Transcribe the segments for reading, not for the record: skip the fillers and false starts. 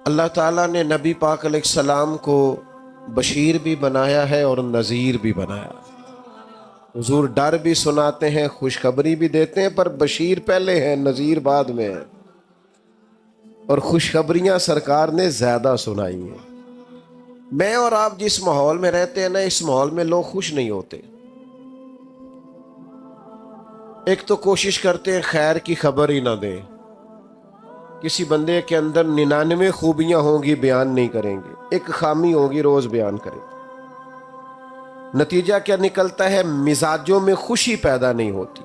اللہ تعالیٰ نے نبی پاک علیہ السلام کو بشیر بھی بنایا ہے اور نذیر بھی بنایا۔ حضور ڈر بھی سناتے ہیں، خوشخبری بھی دیتے ہیں، پر بشیر پہلے ہیں، نذیر بعد میں ہے، اور خوشخبریاں سرکار نے زیادہ سنائی ہیں۔ میں اور آپ جس ماحول میں رہتے ہیں نا، اس ماحول میں لوگ خوش نہیں ہوتے۔ ایک تو کوشش کرتے ہیں خیر کی خبر ہی نہ دیں، کسی بندے کے اندر 99 خوبیاں ہوں گی بیان نہیں کریں گے، ایک خامی ہوگی روز بیان کریں گے۔ نتیجہ کیا نکلتا ہے؟ مزاجوں میں خوشی پیدا نہیں ہوتی۔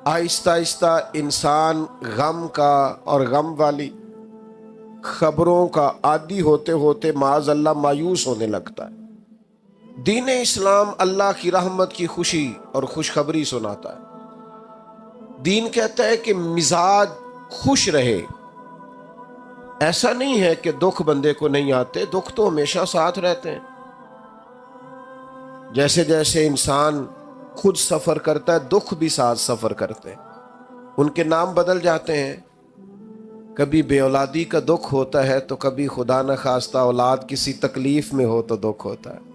آہستہ آہستہ انسان غم کا اور غم والی خبروں کا عادی ہوتے ہوتے معاذ اللہ مایوس ہونے لگتا ہے۔ دین اسلام اللہ کی رحمت کی خوشی اور خوشخبری سناتا ہے۔ دین کہتا ہے کہ مزاج خوش رہے۔ ایسا نہیں ہے کہ دکھ بندے کو نہیں آتے، دکھ تو ہمیشہ ساتھ رہتے ہیں۔ جیسے جیسے انسان خود سفر کرتا ہے، دکھ بھی ساتھ سفر کرتے ہیں، ان کے نام بدل جاتے ہیں۔ کبھی بے اولادی کا دکھ ہوتا ہے تو کبھی خدا نخواستہ اولاد کسی تکلیف میں ہو تو دکھ ہوتا ہے۔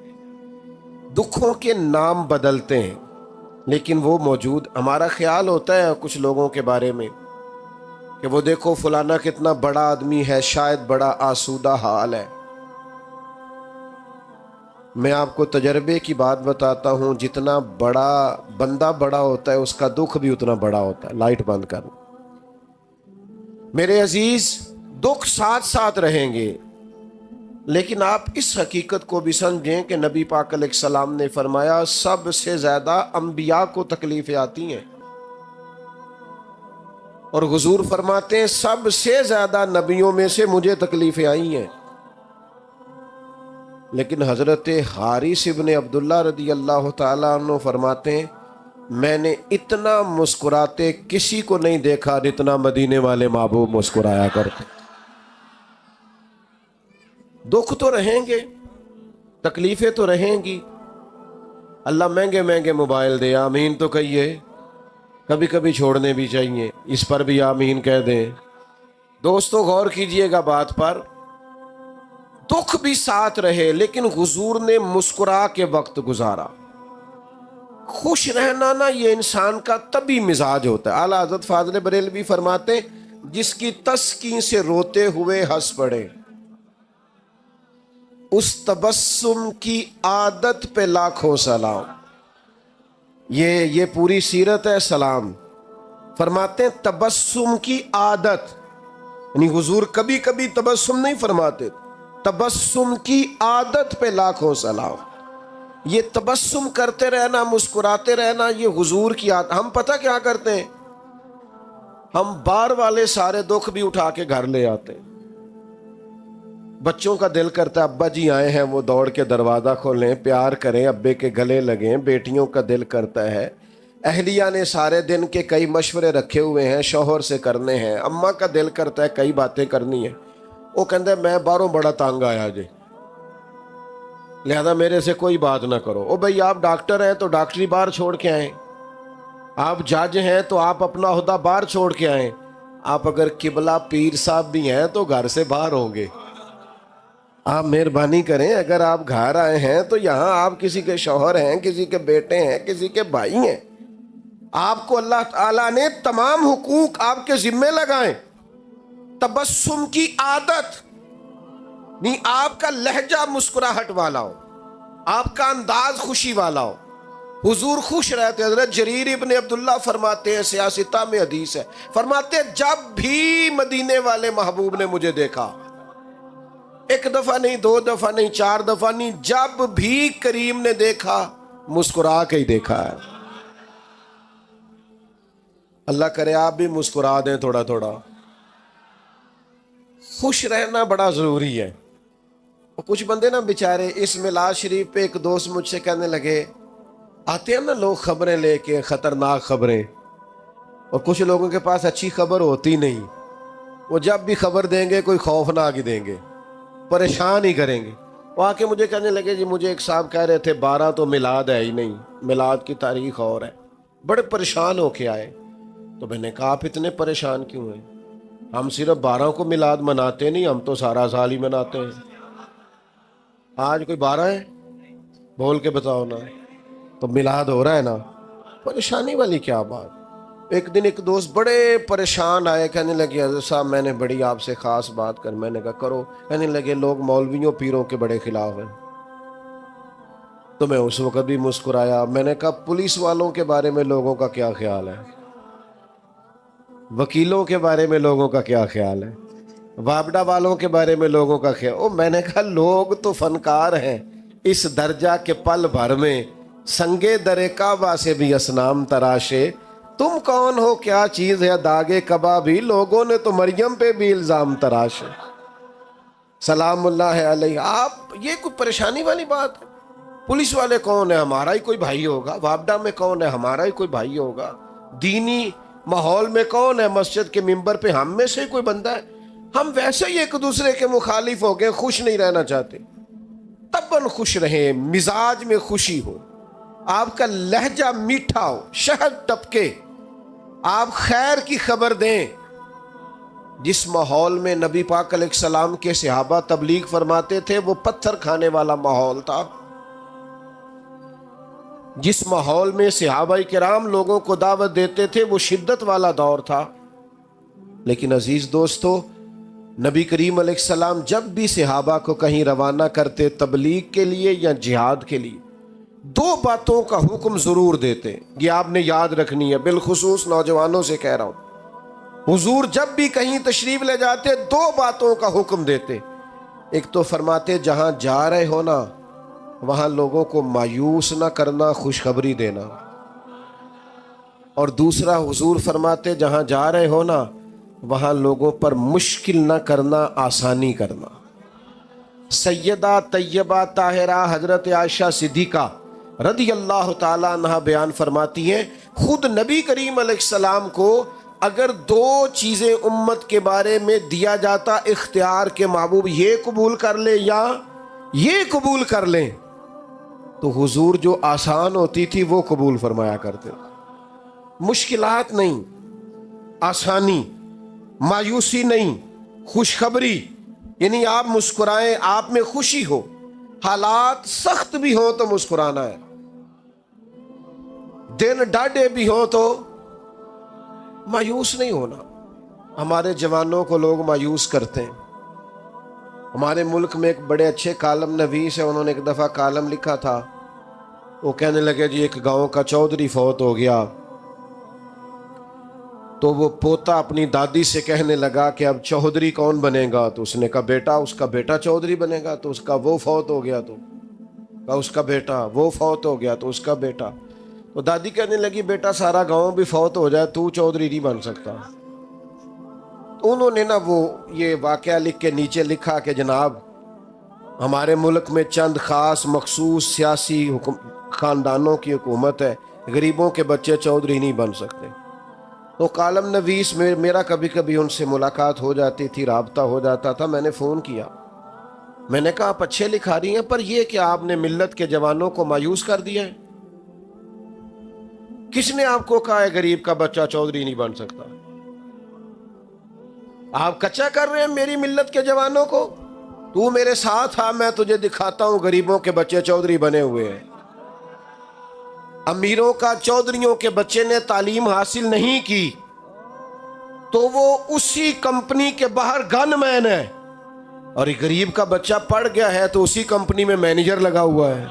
دکھوں کے نام بدلتے ہیں لیکن وہ موجود۔ ہمارا خیال ہوتا ہے کچھ لوگوں کے بارے میں کہ وہ دیکھو فلانا کتنا بڑا آدمی ہے، شاید بڑا آسودہ حال ہے۔ میں آپ کو تجربے کی بات بتاتا ہوں، جتنا بڑا بندہ بڑا ہوتا ہے اس کا دکھ بھی اتنا بڑا ہوتا ہے۔ لائٹ بند کرو میرے عزیز، دکھ ساتھ ساتھ رہیں گے، لیکن آپ اس حقیقت کو بھی سمجھیں کہ نبی پاک علیہ السلام نے فرمایا سب سے زیادہ انبیاء کو تکلیفیں آتی ہیں، اور حضور فرماتے ہیں سب سے زیادہ نبیوں میں سے مجھے تکلیفیں آئی ہیں۔ لیکن حضرت حارث ابن عبداللہ رضی اللہ تعالیٰ عنہ فرماتے ہیں میں نے اتنا مسکراتے کسی کو نہیں دیکھا جتنا مدینے والے محبوب مسکرایا کرتے۔ دکھ تو رہیں گے، تکلیفیں تو رہیں گی۔ اللہ مہنگے مہنگے موبائل دے، آمین تو کہیے، کبھی کبھی چھوڑنے بھی چاہیے، اس پر بھی آمین کہہ دیں۔ دوستو غور کیجئے گا بات پر، دکھ بھی ساتھ رہے لیکن حضور نے مسکرا کے وقت گزارا۔ خوش رہنا نا یہ انسان کا طبی مزاج ہوتا ہے۔ اعلیٰ حضرت فاضل بریلوی فرماتے ہیں جس کی تسکین سے روتے ہوئے ہنس پڑے، اس تبسم کی عادت پہ لاکھوں سلام۔ یہ پوری سیرت ہے سلام۔ فرماتے ہیں تبسم کی عادت، یعنی حضور کبھی کبھی تبسم نہیں فرماتے، تبسم کی عادت پہ لاکھوں سلام۔ یہ تبسم کرتے رہنا، مسکراتے رہنا، یہ حضور کی عادت۔ ہم پتہ کیا کرتے ہیں؟ ہم بار والے سارے دکھ بھی اٹھا کے گھر لے آتے ہیں۔ بچوں کا دل کرتا ہے ابا جی آئے ہیں، وہ دوڑ کے دروازہ کھولیں، پیار کریں، ابے کے گلے لگیں۔ بیٹیوں کا دل کرتا ہے، اہلیہ نے سارے دن کے کئی مشورے رکھے ہوئے ہیں، شوہر سے کرنے ہیں۔ اماں کا دل کرتا ہے کئی باتیں کرنی ہیں، وہ کہندے میں باہروں بڑا تانگ آیا جی، لہذا میرے سے کوئی بات نہ کرو۔ او بھئی آپ ڈاکٹر ہیں تو ڈاکٹری باہر چھوڑ کے آئیں، آپ جج ہیں تو آپ اپنا عہدہ باہر چھوڑ کے آئیں۔ آپ اگر قبلہ پیر صاحب بھی ہیں تو گھر سے باہر ہوں گے۔ آپ مہربانی کریں، اگر آپ گھر آئے ہیں تو یہاں آپ کسی کے شوہر ہیں، کسی کے بیٹے ہیں، کسی کے بھائی ہیں۔ آپ کو اللہ تعالیٰ نے تمام حقوق آپ کے ذمے لگائیں۔ تبسم کی عادت نہیں، آپ کا لہجہ مسکراہٹ والا ہو، آپ کا انداز خوشی والا ہو۔ حضور خوش رہتے۔ حضرت جریر ابن عبداللہ فرماتے ہیں، سیاستہ میں حدیث ہے، فرماتے ہیں جب بھی مدینے والے محبوب نے مجھے دیکھا، ایک دفعہ نہیں، دو دفعہ نہیں، چار دفعہ نہیں، جب بھی کریم نے دیکھا مسکرا کے ہی دیکھا ہے۔ اللہ کرے آپ بھی مسکرا دیں تھوڑا تھوڑا۔ خوش رہنا بڑا ضروری ہے۔ کچھ بندے نا بیچارے، اس میلاد شریف پہ ایک دوست مجھ سے کہنے لگے، آتے ہیں نا لوگ خبریں لے کے، خطرناک خبریں، اور کچھ لوگوں کے پاس اچھی خبر ہوتی نہیں، وہ جب بھی خبر دیں گے کوئی خوفناک ہی دیں گے، پریشان ہی کریں گے۔ وہ آ کے مجھے کہنے لگے جی مجھے ایک صاحب کہہ رہے تھے 12 تو میلاد ہے ہی نہیں، میلاد کی تاریخ اور ہے۔ بڑے پریشان ہو کے آئے، تو میں نے کہا آپ اتنے پریشان کیوں ہیں؟ ہم صرف 12 کو میلاد مناتے نہیں، ہم تو سارا سال ہی مناتے ہیں۔ آج کوئی 12 ہے؟ بول کے بتاؤ نا۔ تو میلاد ہو رہا ہے نا، پریشانی والی کیا بات۔ ایک دن ایک دوست بڑے پریشان آئے، کہنے لگے حضرت صاحب میں نے بڑی آپ سے خاص بات کر۔ میں نے کہا کرو۔ کہنے لگے لوگ مولویوں پیروں کے بڑے خلاف ہیں۔ تو میں اس وقت بھی مسکرایا۔ میں نے کہا پولیس والوں کے بارے میں لوگوں کا کیا خیال ہے؟ وکیلوں کے بارے میں لوگوں کا کیا خیال ہے؟ وابڈا والوں کے بارے میں لوگوں کا خیال؟ میں نے کہا لوگ تو فنکار ہیں اس درجہ کے پل بھر میں، سنگے در کعبہ سے بھی اصنام تراشے۔ تم کون ہو، کیا چیز ہے داغے کبابی، لوگوں نے تو مریم پہ بھی الزام تراشے۔ سلام اللہ علیہ۔ آپ یہ کوئی پریشانی والی بات ہے؟ پولیس والے کون ہیں؟ ہمارا ہی کوئی بھائی ہوگا۔ وابڈا میں کون ہے؟ ہمارا ہی کوئی بھائی ہوگا۔ دینی ماحول میں کون ہے؟ مسجد کے منبر پہ ہم میں سے کوئی بندہ ہے؟ ہم ویسے ہی ایک دوسرے کے مخالف ہو گئے، خوش نہیں رہنا چاہتے۔ تباً خوش رہیں، مزاج میں خوشی ہو، آپ کا لہجہ میٹھا ہو، شہد ٹپکے، آپ خیر کی خبر دیں۔ جس ماحول میں نبی پاک علیہ السلام کے صحابہ تبلیغ فرماتے تھے وہ پتھر کھانے والا ماحول تھا۔ جس ماحول میں صحابہ کرام لوگوں کو دعوت دیتے تھے وہ شدت والا دور تھا۔ لیکن عزیز دوستو، نبی کریم علیہ السلام جب بھی صحابہ کو کہیں روانہ کرتے تبلیغ کے لیے یا جہاد کے لیے، 2 باتوں کا حکم ضرور دیتے۔ یہ آپ نے یاد رکھنی ہے، بالخصوص نوجوانوں سے کہہ رہا ہوں۔ حضور جب بھی کہیں تشریف لے جاتے 2 باتوں کا حکم دیتے۔ ایک تو فرماتے جہاں جا رہے ہو نا وہاں لوگوں کو مایوس نہ کرنا، خوشخبری دینا۔ اور دوسرا حضور فرماتے جہاں جا رہے ہو نا وہاں لوگوں پر مشکل نہ کرنا، آسانی کرنا۔ سیدہ طیبہ طاہرہ حضرت عائشہ صدیقہ رضی اللہ تعالیٰ عنہ بیان فرماتی ہیں، خود نبی کریم علیہ السلام کو اگر 2 چیزیں امت کے بارے میں دیا جاتا اختیار کے محبوب یہ قبول کر لیں یا یہ قبول کر لیں، تو حضور جو آسان ہوتی تھی وہ قبول فرمایا کرتے۔ مشکلات نہیں، آسانی، مایوسی نہیں، خوشخبری، یعنی آپ مسکرائیں، آپ میں خوشی ہو، حالات سخت بھی ہوں تو مسکرانا ہے، دن ڈاڈے بھی ہوں تو مایوس نہیں ہونا۔ ہمارے جوانوں کو لوگ مایوس کرتے ہیں۔ ہمارے ملک میں ایک بڑے اچھے کالم نویس ہے، انہوں نے ایک دفعہ کالم لکھا تھا۔ وہ کہنے لگے جی ایک گاؤں کا چودھری فوت ہو گیا، تو وہ پوتا اپنی دادی سے کہنے لگا کہ اب چودھری کون بنے گا؟ تو اس نے کہا بیٹا اس کا بیٹا چودھری بنے گا۔ تو اس کا وہ فوت ہو گیا، تو کہا اس کا بیٹا، وہ فوت ہو گیا تو اس کا بیٹا۔ تو دادی کہنے لگی بیٹا سارا گاؤں بھی فوت ہو جائے تو چودھری نہیں بن سکتا۔ تو انہوں نے نا وہ یہ واقعہ لکھ کے نیچے لکھا کہ جناب ہمارے ملک میں چند خاص مخصوص سیاسی خاندانوں کی حکومت ہے، غریبوں کے بچے چودھری نہیں بن سکتے۔ تو کالم نویس میں میرا کبھی کبھی ان سے ملاقات ہو جاتی تھی، رابطہ ہو جاتا تھا۔ میں نے فون کیا، میں نے کہا آپ اچھے لکھا رہی ہیں، پر یہ کہ آپ نے ملت کے جوانوں کو مایوس کر دیا ہے۔ کس نے آپ کو کہا ہے غریب کا بچہ چودھری نہیں بن سکتا؟ آپ کچا کر رہے ہیں میری ملت کے جوانوں کو۔ تو میرے ساتھ آ، میں تجھے دکھاتا ہوں غریبوں کے بچے چودھری بنے ہوئے ہیں۔ امیروں کا چودھریوں کے بچے نے تعلیم حاصل نہیں کی تو وہ اسی کمپنی کے باہر گن مین ہے، اور ایک غریب کا بچہ پڑھ گیا ہے تو اسی کمپنی میں مینیجر لگا ہوا ہے۔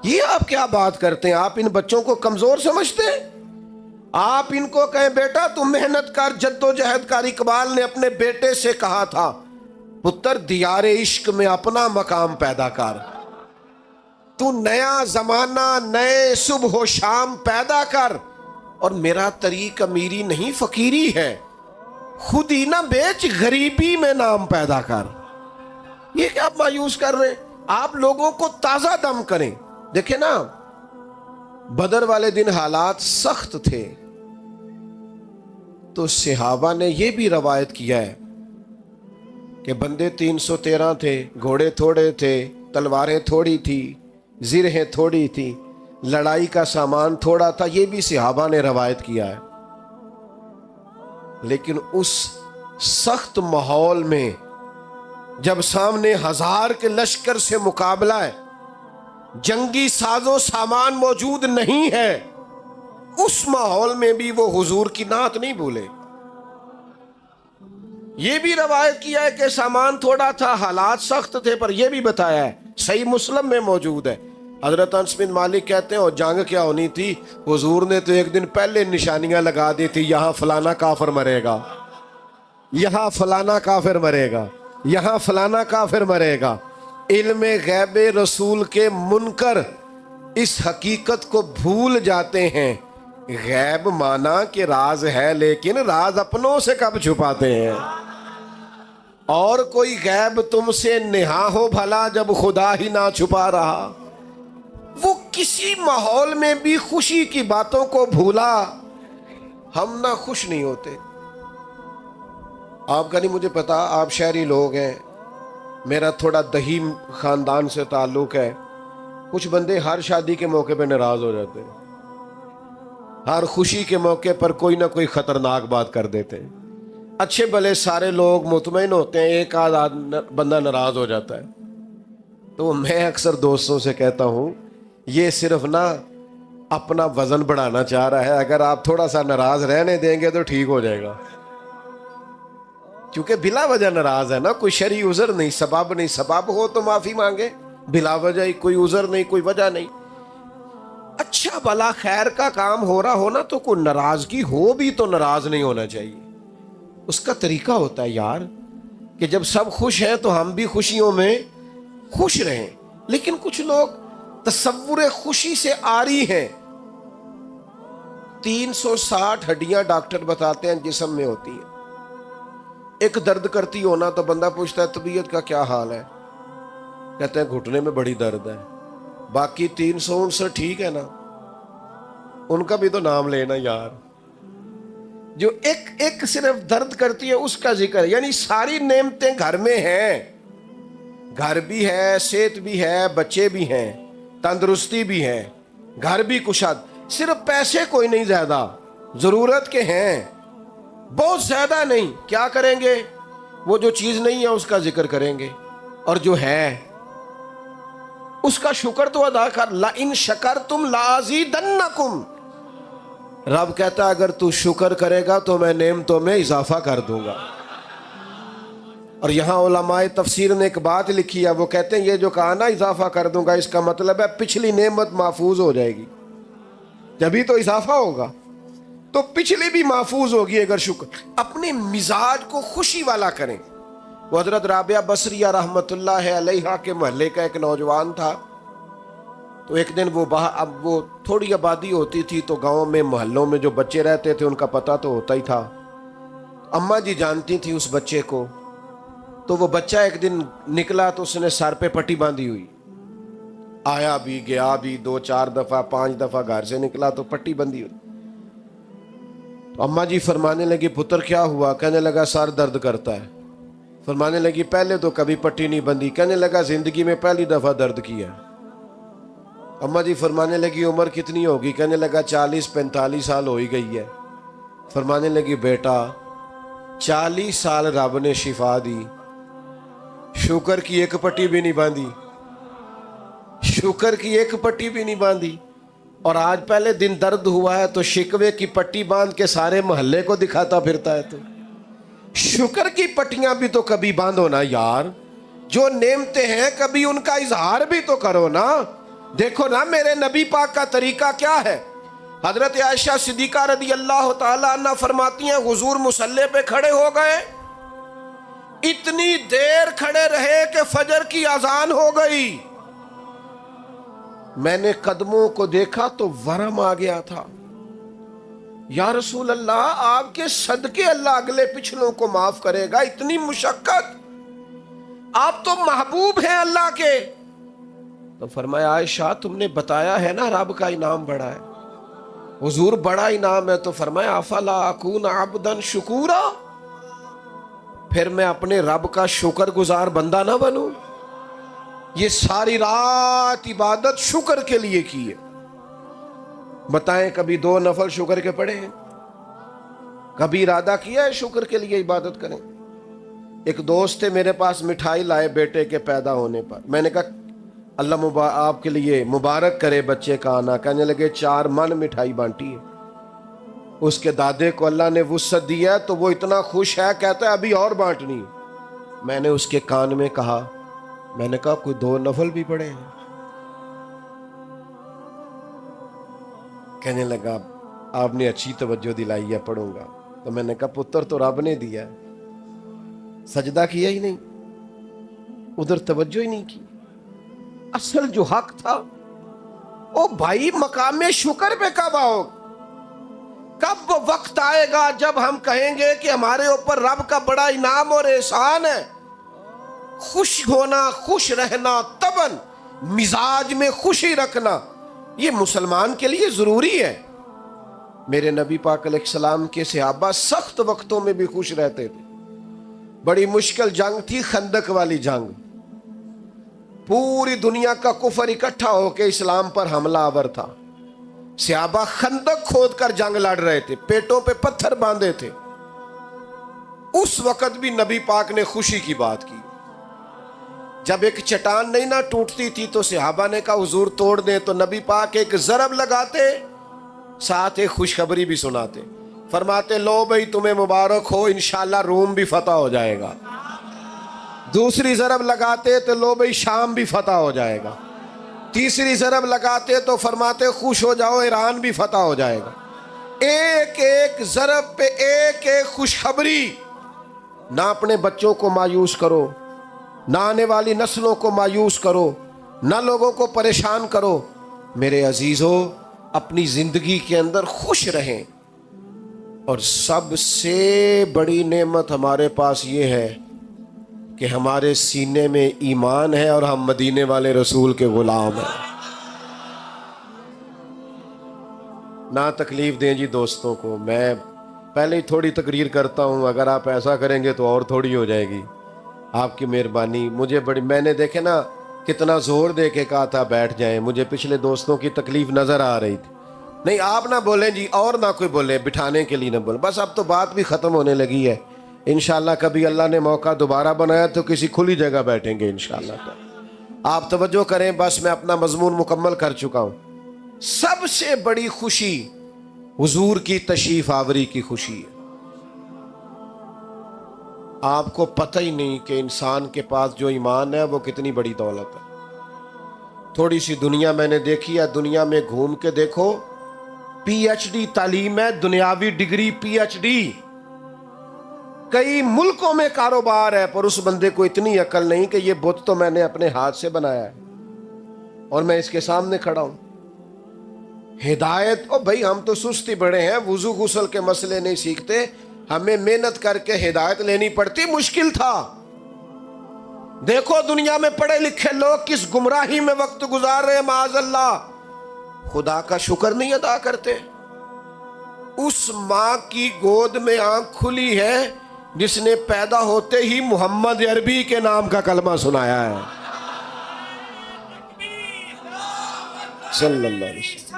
یہ آپ کیا بات کرتے ہیں؟ آپ ان بچوں کو کمزور سمجھتے ہیں؟ آپ ان کو کہیں بیٹا تم محنت کر، جد و جہد کر۔ اقبال نے اپنے بیٹے سے کہا تھا پتر دیار عشق میں اپنا مقام پیدا کر، تو نیا زمانہ نئے صبح و شام پیدا کر، اور میرا طریق امیری نہیں فقیری ہے، خود ہی نہ بیچ غریبی میں نام پیدا کر۔ یہ کہ آپ مایوس کر رہے ہیں؟ آپ لوگوں کو تازہ دم کریں۔ دیکھیں نا بدر والے دن حالات سخت تھے، تو صحابہ نے یہ بھی روایت کیا ہے کہ بندے 313 تھے، گھوڑے تھوڑے تھے، تلواریں تھوڑی تھی، زرہیں تھوڑی تھی، لڑائی کا سامان تھوڑا تھا۔ یہ بھی صحابہ نے روایت کیا ہے۔ لیکن اس سخت ماحول میں جب سامنے ہزار کے لشکر سے مقابلہ ہے، جنگی ساز و سامان موجود نہیں ہے، اس ماحول میں بھی وہ حضور کی نعت نہیں بھولے۔ یہ بھی روایت کیا ہے کہ سامان تھوڑا تھا، حالات سخت تھے، پر یہ بھی بتایا ہے، صحیح مسلم میں موجود ہے، حضرت انس بن مالک کہتے ہیں اور جنگ کیا ہونی تھی، حضور نے تو ایک دن پہلے نشانیاں لگا دی تھی، یہاں فلانا کافر مرے گا، یہاں فلانا کافر مرے گا، یہاں فلانا کافر مرے گا۔ علم غیب رسول کے منکر اس حقیقت کو بھول جاتے ہیں۔ غیب مانا کہ راز ہے، لیکن راز اپنوں سے کب چھپاتے ہیں؟ اور کوئی غیب تم سے نہا ہو بھلا جب خدا ہی نہ چھپا رہا۔ وہ کسی ماحول میں بھی خوشی کی باتوں کو بھولا، ہم نہ خوش نہیں ہوتے۔ آپ کا نہیں مجھے پتا، آپ شہری لوگ ہیں، میرا تھوڑا دہیم خاندان سے تعلق ہے، کچھ بندے ہر شادی کے موقع پہ ناراض ہو جاتے ہیں، ہر خوشی کے موقع پر کوئی نہ کوئی خطرناک بات کر دیتے ہیں۔ اچھے بھلے سارے لوگ مطمئن ہوتے ہیں، ایک آدھ بندہ ناراض ہو جاتا ہے۔ تو میں اکثر دوستوں سے کہتا ہوں، یہ صرف نا اپنا وزن بڑھانا چاہ رہا ہے، اگر آپ تھوڑا سا ناراض رہنے دیں گے تو ٹھیک ہو جائے گا، کیونکہ بلا وجہ ناراض ہے نا، کوئی شرعی عذر نہیں، سبب نہیں، سبب ہو تو معافی مانگے، بلا وجہ ہی کوئی عذر نہیں، کوئی وجہ نہیں۔ اچھا بلا خیر کا کام ہو رہا ہونا تو کوئی ناراضگی ہو بھی تو ناراض نہیں ہونا چاہیے۔ اس کا طریقہ ہوتا ہے یار کہ جب سب خوش ہیں تو ہم بھی خوشیوں میں خوش رہیں، لیکن کچھ لوگ تصور خوشی سے عاری ہیں۔ 360 ہڈیاں ڈاکٹر بتاتے ہیں جسم میں ہوتی ہیں، ایک درد کرتی ہونا تو بندہ پوچھتا ہے طبیعت کا کیا حال ہے، کہتے ہیں گھٹنے میں بڑی درد ہے، باقی 359 ٹھیک ہے نا؟ ان کا بھی تو نام لینا یار۔ جو ایک صرف درد کرتی ہے اس کا ذکر، یعنی ساری نعمتیں گھر میں ہیں، گھر بھی ہے، صحت بھی ہے، بچے بھی ہیں، تندرستی بھی ہے، گھر بھی کشاد، صرف پیسے کوئی نہیں زیادہ، ضرورت کے ہیں بہت زیادہ نہیں، کیا کریں گے؟ وہ جو چیز نہیں ہے اس کا ذکر کریں گے، اور جو ہے اس کا شکر تو ادا کر۔ لَإِن شَكَرْتُمْ لَأَزِيدَنَّكُمْ، رب کہتا ہے اگر تو شکر کرے گا تو میں نعمتوں میں اضافہ کر دوں گا۔ اور یہاں علماء تفسیر نے ایک بات لکھی ہے، وہ کہتے ہیں یہ جو کہا نا اضافہ کر دوں گا، اس کا مطلب ہے پچھلی نعمت محفوظ ہو جائے گی، جبھی تو اضافہ ہوگا، تو پچھلی بھی محفوظ ہوگی اگر شکر۔ اپنے مزاج کو خوشی والا کریں۔ وہ حضرت رابعہ بصریہ رحمت اللہ علیہا کے محلے کا ایک نوجوان تھا، تو ایک دن اب وہ تھوڑی آبادی ہوتی تھی تو گاؤں میں محلوں میں جو بچے رہتے تھے ان کا پتہ تو ہوتا ہی تھا، اماں جی جانتی تھی اس بچے کو، تو وہ بچہ ایک دن نکلا تو اس نے سر پہ پٹی باندھی ہوئی، آیا بھی گیا بھی 2-4 دفعہ 5 دفعہ گھر سے نکلا تو پٹی بندھی ہوئی۔ تو اماں جی فرمانے لگی پتر کیا ہوا؟ کہنے لگا سر درد کرتا ہے۔ فرمانے لگی پہلے تو کبھی پٹی نہیں بندھی۔ کہنے لگا زندگی میں پہلی دفعہ درد کیا۔ اماں جی فرمانے لگی عمر کتنی ہوگی؟ کہنے لگا 40-45 سال ہو ہی گئی ہے۔ فرمانے لگی بیٹا 40 سال رب نے شفا دی، شکر کی ایک پٹی بھی نہیں باندھی، شکر کی ایک پٹی بھی نہیں باندھی، اور آج پہلے دن درد ہوا ہے تو شکوے کی پٹی باندھ کے سارے محلے کو دکھاتا پھرتا ہے۔ تو شکر کی پٹیاں بھی تو کبھی باندھو نا یار، جو نعمتیں ہیں کبھی ان کا اظہار بھی تو کرو نا۔ دیکھو نا میرے نبی پاک کا طریقہ کیا ہے۔ حضرت عائشہ صدیقہ رضی اللہ تعالی عنہ فرماتی ہیں حضور مصلی پہ کھڑے ہو گئے، اتنی دیر کھڑے رہے کہ فجر کی اذان ہو گئی، میں نے قدموں کو دیکھا تو ورم آ گیا تھا۔ یا رسول اللہ آپ کے صدقے اللہ اگلے پچھلوں کو معاف کرے گا، اتنی مشقت، آپ تو محبوب ہیں اللہ کے۔ تو فرمایا عائشہ تم نے بتایا ہے نا رب کا انعام بڑا ہے۔ حضور بڑا انعام ہے، تو فرمایا افلا اکون عبدا شکورا، پھر میں اپنے رب کا شکر گزار بندہ نہ بنوں؟ یہ ساری رات عبادت شکر کے لیے کی ہے، بتائیں کبھی 2 نفل شکر کے پڑھے ہیں؟ کبھی ارادہ کیا ہے شکر کے لیے عبادت کریں؟ ایک دوست تھے میرے پاس، مٹھائی لائے بیٹے کے پیدا ہونے پر. میں نے کہا اللہ آپ کے لیے مبارک کرے بچے کا آنا. کہنے لگے 4 من مٹھائی بانٹی ہے. اس کے دادے کو اللہ نے وسعت دیا تو وہ اتنا خوش ہے، کہتا ہے ابھی اور بانٹنی. میں نے اس کے کان میں کہا، میں نے کہا کوئی 2 نفل بھی پڑھے ہیں؟ کہنے لگا آپ نے اچھی توجہ دلائی ہے، پڑھوں گا. تو میں نے کہا پتر تو رب نے دیا، سجدہ کیا ہی نہیں، ادھر توجہ ہی نہیں کی. اصل جو حق تھا او بھائی مقام شکر پہ کب آؤ؟ کب وہ وقت آئے گا جب ہم کہیں گے کہ ہمارے اوپر رب کا بڑا انعام اور احسان ہے؟ خوش ہونا، خوش رہنا، طبعاً مزاج میں خوشی رکھنا یہ مسلمان کے لیے ضروری ہے. میرے نبی پاک علیہ السلام کے صحابہ سخت وقتوں میں بھی خوش رہتے تھے. بڑی مشکل جنگ تھی خندق والی جنگ. پوری دنیا کا کفر اکٹھا ہو کے اسلام پر حملہ آور تھا. صحابہ خندق کھود کر جنگ لڑ رہے تھے، پیٹوں پہ پتھر باندھے تھے. اس وقت بھی نبی پاک نے خوشی کی بات کی. جب ایک چٹان نہیں نہ ٹوٹتی تھی تو صحابہ نے کہا حضور توڑ دیں، تو نبی پاک ایک ضرب لگاتے، ساتھ ایک خوشخبری بھی سناتے. فرماتے لو بھائی تمہیں مبارک ہو، انشاءاللہ روم بھی فتح ہو جائے گا. دوسری ضرب لگاتے تو لو بھائی شام بھی فتح ہو جائے گا. تیسری ضرب لگاتے تو فرماتے خوش ہو جاؤ ایران بھی فتح ہو جائے گا. ایک ایک ضرب پہ ایک ایک خوشخبری. نہ اپنے بچوں کو مایوس کرو، نہ آنے والی نسلوں کو مایوس کرو، نہ لوگوں کو پریشان کرو. میرے عزیزو اپنی زندگی کے اندر خوش رہیں. اور سب سے بڑی نعمت ہمارے پاس یہ ہے کہ ہمارے سینے میں ایمان ہے اور ہم مدینے والے رسول کے غلام ہیں. نہ تکلیف دیں جی دوستوں کو. میں پہلے ہی تھوڑی تقریر کرتا ہوں، اگر آپ ایسا کریں گے تو اور تھوڑی ہو جائے گی. آپ کی مہربانی. مجھے بڑی، میں نے دیکھے نا کتنا زور دے کے کہا تھا بیٹھ جائیں، مجھے پچھلے دوستوں کی تکلیف نظر آ رہی تھی. نہیں آپ نہ بولیں جی، اور نہ کوئی بولے، بٹھانے کے لیے نہ بولے. بس اب تو بات بھی ختم ہونے لگی ہے. انشاءاللہ کبھی اللہ نے موقع دوبارہ بنایا تو کسی کھلی جگہ بیٹھیں گے انشاءاللہ. آپ توجہ کریں، بس میں اپنا مضمون مکمل کر چکا ہوں. سب سے بڑی خوشی حضور کی تشریف آوری کی خوشی ہے. آپ کو پتہ ہی نہیں کہ انسان کے پاس جو ایمان ہے وہ کتنی بڑی دولت ہے. تھوڑی سی دنیا میں نے دیکھی ہے، دنیا میں گھوم کے دیکھو، پی ایچ ڈی تعلیم ہے، دنیاوی ڈگری پی ایچ ڈی. کئی ملکوں میں کاروبار ہے، پر اس بندے کو اتنی عقل نہیں کہ یہ بت تو میں نے اپنے ہاتھ سے بنایا ہے اور میں اس کے سامنے کھڑا ہوں. ہدایت، او بھائی ہم تو سستی بڑے ہیں، وضو غسل کے مسئلے نہیں سیکھتے، ہمیں محنت کر کے ہدایت لینی پڑتی. مشکل تھا. دیکھو دنیا میں پڑھے لکھے لوگ کس گمراہی میں وقت گزار رہے ہیں، معاذ اللہ. خدا کا شکر نہیں ادا کرتے. اس ماں کی گود میں آنکھ کھلی ہے جس نے پیدا ہوتے ہی محمد عربی کے نام کا کلمہ سنایا ہے صلی اللہ علیہ وسلم.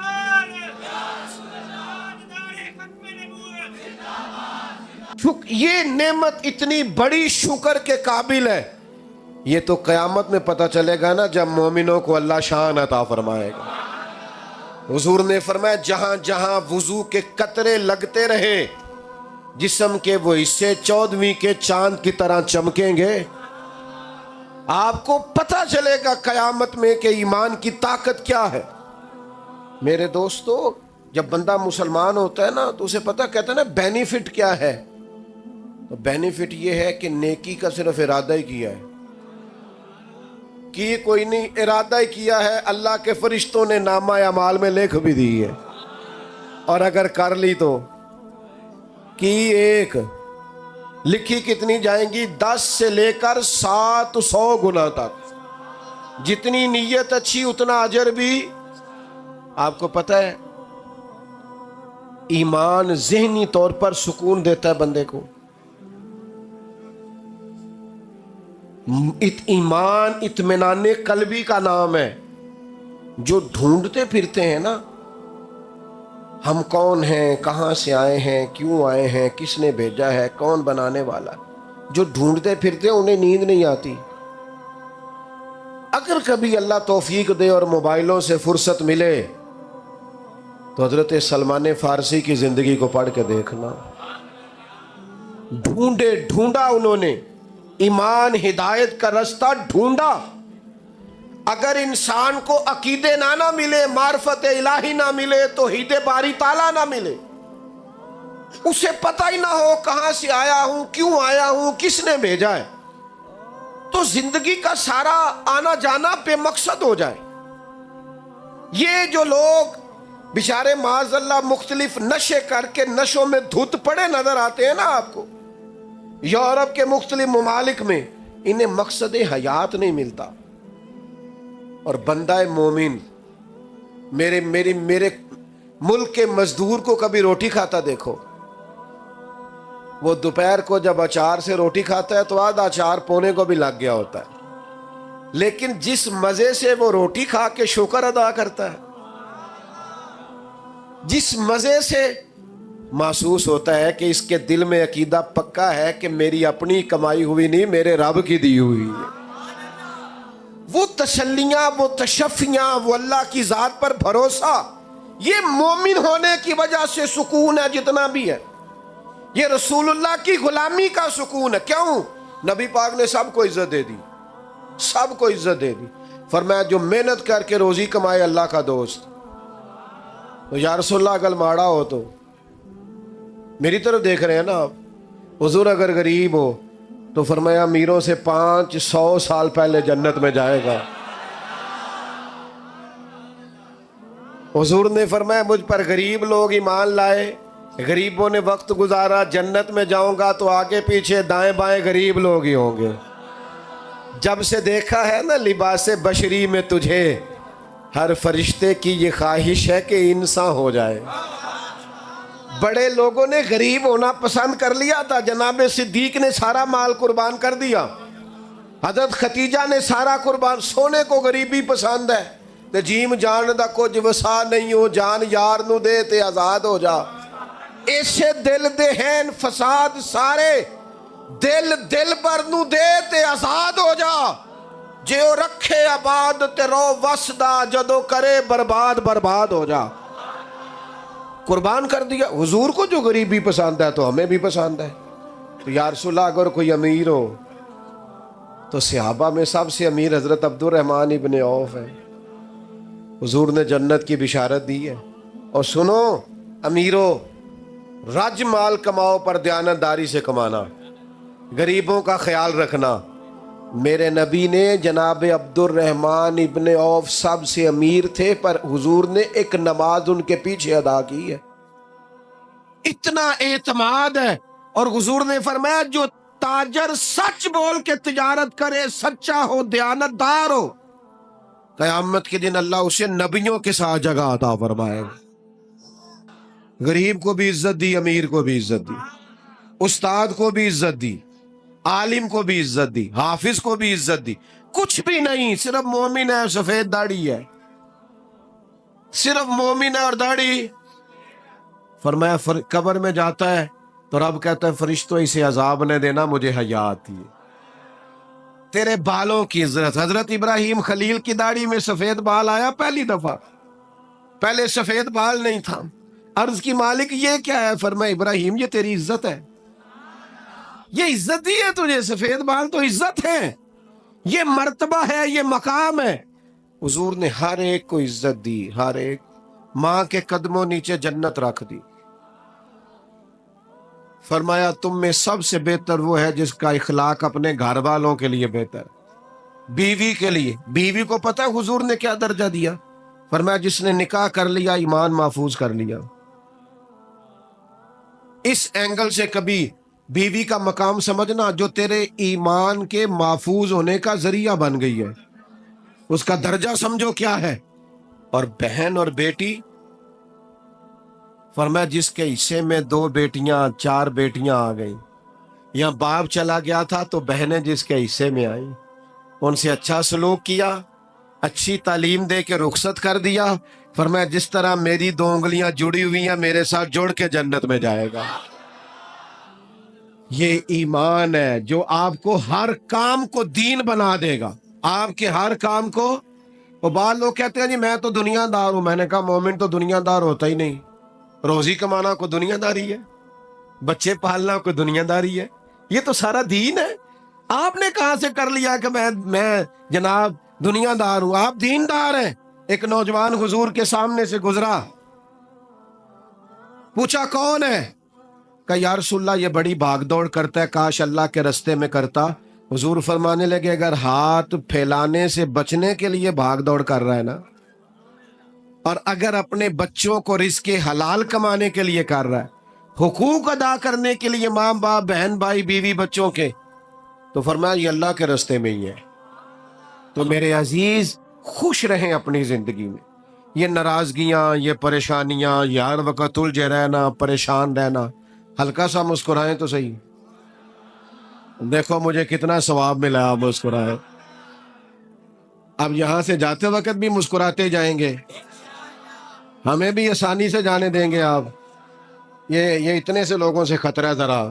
یہ نعمت اتنی بڑی شکر کے قابل ہے. یہ تو قیامت میں پتہ چلے گا نا جب مومنوں کو اللہ شان عطا فرمائے گا. حضور نے فرمایا جہاں جہاں وضو کے قطرے لگتے رہے جسم کے وہ حصے 14ویں کے چاند کی طرح چمکیں گے. آپ کو پتہ چلے گا قیامت میں کہ ایمان کی طاقت کیا ہے. میرے دوستو جب بندہ مسلمان ہوتا ہے نا تو اسے پتہ کہتا ہے نا بینیفٹ کیا ہے. تو بینیفٹ یہ ہے کہ نیکی کا صرف ارادہ ہی کیا ہے، کی کوئی نہیں، ارادہ ہی کیا ہے. اللہ کے فرشتوں نے نامہ اعمال میں لکھ بھی دی ہے، اور اگر کر لی تو کی ایک لکھی کتنی جائیں گی؟ 10 سے لے کر 700 گنا تک. جتنی نیت اچھی اتنا اجر بھی. آپ کو پتہ ہے ایمان ذہنی طور پر سکون دیتا ہے بندے کو. ایمان اطمینان قلبی کا نام ہے. جو ڈھونڈتے پھرتے ہیں نا ہم کون ہیں، کہاں سے آئے ہیں، کیوں آئے ہیں، کس نے بھیجا ہے، کون بنانے والا، جو ڈھونڈتے پھرتے انہیں نیند نہیں آتی. اگر کبھی اللہ توفیق دے اور موبائلوں سے فرصت ملے تو حضرت سلمان فارسی کی زندگی کو پڑھ کے دیکھنا. ڈھونڈا انہوں نے ایمان ہدایت کا رستہ ڈھونڈا. اگر انسان کو عقیدے نہ ملے، معرفت الہی نہ ملے، توحید باری تعالیٰ نہ ملے، اسے پتہ ہی نہ ہو کہاں سے آیا ہوں، کیوں آیا ہوں، کس نے بھیجا ہے، تو زندگی کا سارا آنا جانا بے مقصد ہو جائے. یہ جو لوگ بیچارے معاذ اللہ مختلف نشے کر کے نشوں میں دھت پڑے نظر آتے ہیں نا آپ کو، یورپ کے مختلف ممالک میں، انہیں مقصد حیات نہیں ملتا. اور بندہ مومن میرے ملک کے مزدور کو کبھی روٹی کھاتا دیکھو. وہ دوپہر کو جب اچار سے روٹی کھاتا ہے تو آدھا اچار پونے کو بھی لگ گیا ہوتا ہے، لیکن جس مزے سے وہ روٹی کھا کے شکر ادا کرتا ہے، جس مزے سے محسوس ہوتا ہے کہ اس کے دل میں عقیدہ پکا ہے کہ میری اپنی کمائی ہوئی نہیں، میرے رب کی دی ہوئی ہے. وہ تسلیاں، وہ تشفیاں، وہ اللہ کی ذات پر بھروسہ، یہ مومن ہونے کی وجہ سے سکون ہے جتنا بھی ہے. یہ رسول اللہ کی غلامی کا سکون ہے. کیوں؟ نبی پاک نے سب کو عزت دے دی، سب کو عزت دے دی. فرمایا جو محنت کر کے روزی کمائے اللہ کا دوست. تو یا رسول اللہ اگر ماڑا ہو تو میری طرف دیکھ رہے ہیں نا آپ. حضور اگر غریب ہو تو فرمایا امیروں سے 500 سال پہلے جنت میں جائے گا. حضور نے فرمایا مجھ پر غریب لوگ ایمان لائے، غریبوں نے وقت گزارا، جنت میں جاؤں گا تو آگے پیچھے دائیں بائیں غریب لوگ ہی ہوں گے. جب سے دیکھا ہے نا لباس بشری میں تجھے، ہر فرشتے کی یہ خواہش ہے کہ انسان ہو جائے. بڑے لوگوں نے غریب ہونا پسند کر لیا تھا. جناب صدیق نے سارا مال قربان کر دیا، حضرت ختیجہ نے سارا قربان. سونے کو غریبی پسند ہے تے جیم جان دا کچھ وسا نہیں ہو، جان یار نو دے تے آزاد ہو جا. ایسے دل دے ہیں فساد سارے، دل پر نو دے تے آزاد ہو جا. جیو رکھے آباد تے رو وسدا، جدو کرے برباد برباد ہو جا. قربان کر دیا. حضور کو جو غریبی پسند ہے تو ہمیں بھی پسند ہے. تو یا رسول اللہ اگر کوئی امیر ہو تو صحابہ میں سب سے امیر حضرت عبد الرحمن ابن عوف ہے. حضور نے جنت کی بشارت دی ہے. اور سنو امیرو، رج مال کماؤ پر دیانتداری سے کمانا، غریبوں کا خیال رکھنا. میرے نبی نے جناب عبد الرحمن ابن عوف سب سے امیر تھے، پر حضور نے ایک نماز ان کے پیچھے ادا کی ہے. اتنا اعتماد ہے. اور حضور نے فرمایا جو تاجر سچ بول کے تجارت کرے، سچا ہو، دیانتدار ہو، قیامت کے دن اللہ اسے نبیوں کے ساتھ جگہ عطا فرمائے گا. غریب کو بھی عزت دی، امیر کو بھی عزت دی، استاد کو بھی عزت دی، عالم کو بھی عزت دی، حافظ کو بھی عزت دی. کچھ بھی نہیں، صرف مومن ہے، سفید داڑھی ہے، صرف مومن ہے اور داڑھی. فرمایا قبر میں جاتا ہے تو رب کہتا ہے فرشتوں اسے عذاب نہ دینا، مجھے حیا آتی ہے. تیرے بالوں کی عزت. حضرت ابراہیم خلیل کی داڑھی میں سفید بال آیا پہلی دفعہ، پہلے سفید بال نہیں تھا. عرض کی مالک یہ کیا ہے؟ فرمایا ابراہیم یہ تیری عزت ہے، یہ عزت دی ہے تجھے. سفید بال تو عزت ہے، یہ مرتبہ ہے، یہ مقام ہے. حضور نے ہر ایک کو عزت دی، ہر ایک. ماں کے قدموں نیچے جنت رکھ دی. فرمایا تم میں سب سے بہتر وہ ہے جس کا اخلاق اپنے گھر والوں کے لیے بہتر، بیوی کے لیے. بیوی کو پتہ ہے حضور نے کیا درجہ دیا؟ فرمایا جس نے نکاح کر لیا ایمان محفوظ کر لیا. اس اینگل سے کبھی بیوی کا مقام سمجھنا جو تیرے ایمان کے محفوظ ہونے کا ذریعہ بن گئی ہے، اس کا درجہ سمجھو کیا ہے. اور بہن اور بیٹی، فرمایا جس کے حصے میں 2 بیٹیاں 4 بیٹیاں آ گئیں، یا باپ چلا گیا تھا تو بہنیں جس کے حصے میں آئیں، ان سے اچھا سلوک کیا، اچھی تعلیم دے کے رخصت کر دیا. فرمایا جس طرح میری 2 انگلیاں جڑی ہوئی ہیں میرے ساتھ جڑ کے جنت میں جائے گا. یہ ایمان ہے جو آپ کو ہر کام کو دین بنا دے گا، آپ کے ہر کام کو۔ وہ بعض لوگ کہتے ہیں جی میں تو دنیا دار ہوں، میں نے کہا مومن تو دنیا دار ہوتا ہی نہیں، روزی کمانا کو دنیا داری ہے، بچے پالنا کو دنیا داری ہے، یہ تو سارا دین ہے۔ آپ نے کہاں سے کر لیا کہ میں جناب دنیا دار ہوں؟ آپ دین دار ہیں۔ ایک نوجوان حضور کے سامنے سے گزرا، پوچھا کون ہے؟ کہ یا رسول اللہ یہ بڑی بھاگ دوڑ کرتا ہے، کاش اللہ کے رستے میں کرتا۔ حضور فرمانے لگے اگر ہاتھ پھیلانے سے بچنے کے لیے بھاگ دوڑ کر رہا ہے نا، اور اگر اپنے بچوں کو رزق حلال کمانے کے لیے کر رہا ہے، حقوق ادا کرنے کے لیے ماں باپ بہن بھائی بیوی بچوں کے، تو فرمایا یہ اللہ کے رستے میں ہی ہے۔ تو میرے عزیز خوش رہیں اپنی زندگی میں، یہ ناراضگیاں، یہ پریشانیاں، یہ ہر وقت الجھے رہنا، پریشان رہنا، ہلکا سا مسکرائیں تو صحیح۔ دیکھو مجھے کتنا ثواب ملا، آپ مسکرائیں۔ اب یہاں سے جاتے وقت بھی مسکراتے جائیں گے، ہمیں بھی آسانی سے جانے دیں گے آپ؟ یہ اتنے سے لوگوں سے خطرہ ہے، ذرا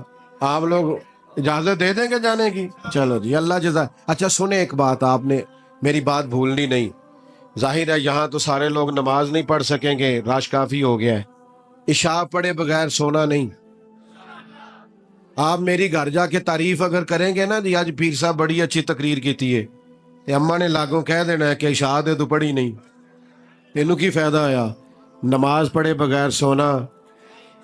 آپ لوگ اجازت دے دیں گے جانے کی؟ چلو جی، اللہ جزا۔ اچھا سنیں ایک بات، آپ نے میری بات بھولنی نہیں۔ ظاہر ہے یہاں تو سارے لوگ نماز نہیں پڑھ سکیں گے، رش کافی ہو گیا ہے۔ عشاء پڑھے بغیر سونا نہیں۔ آپ میری گھر جا کے تعریف اگر کریں گے نا جی آج پیر صاحب بڑی اچھی تقریر کیتی ہے، تے اماں نے لاگوں کہہ دینا ہے کہ عشاء دے تو پڑھی نہیں، تینوں کی فائدہ آیا؟ نماز پڑھے بغیر سونا۔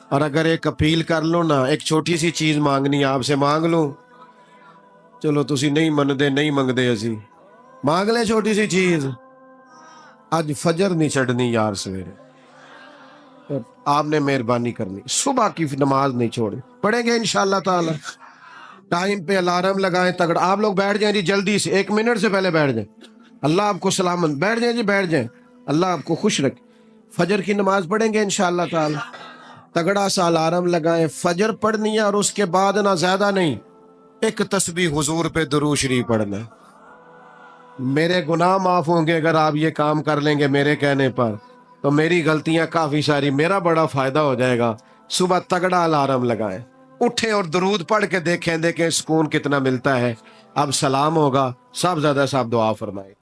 اور اگر ایک اپیل کر لو نا، ایک چھوٹی سی چیز مانگنی آپ سے مانگ لوں، چلو تسی نہیں مندے نہیں منگدے، اسی مانگ لیں چھوٹی سی چیز۔ آج فجر نہیں چڑھنی یار سویرے، آپ نے مہربانی کرنی، صبح کی نماز نہیں چھوڑی، پڑھیں گے انشاءاللہ تعالی۔ ٹائم پہ الارم لگائیں تگڑا۔ آپ لوگ بیٹھ جائیں جی، جلدی سے 1 منٹ سے پہلے بیٹھ جائیں۔ اللہ آپ کو سلامت، بیٹھ جائیں جی، بیٹھ جائیں، اللہ آپ کو خوش رکھے۔ فجر کی نماز پڑھیں گے انشاءاللہ تعالی، تگڑا سا الارم لگائیں، فجر پڑھنی ہے، اور اس کے بعد نہ زیادہ نہیں، ایک تسبیح حضور پہ درود شریف پڑھنا۔ میرے گناہ معاف ہوں گے اگر آپ یہ کام کر لیں گے میرے کہنے پر، تو میری غلطیاں کافی ساری، میرا بڑا فائدہ ہو جائے گا۔ صبح تگڑا الارم لگائیں، اٹھیں اور درود پڑھ کے دیکھیں سکون کتنا ملتا ہے۔ اب سلام ہوگا، سب زیادہ صاحب دعا فرمائیں۔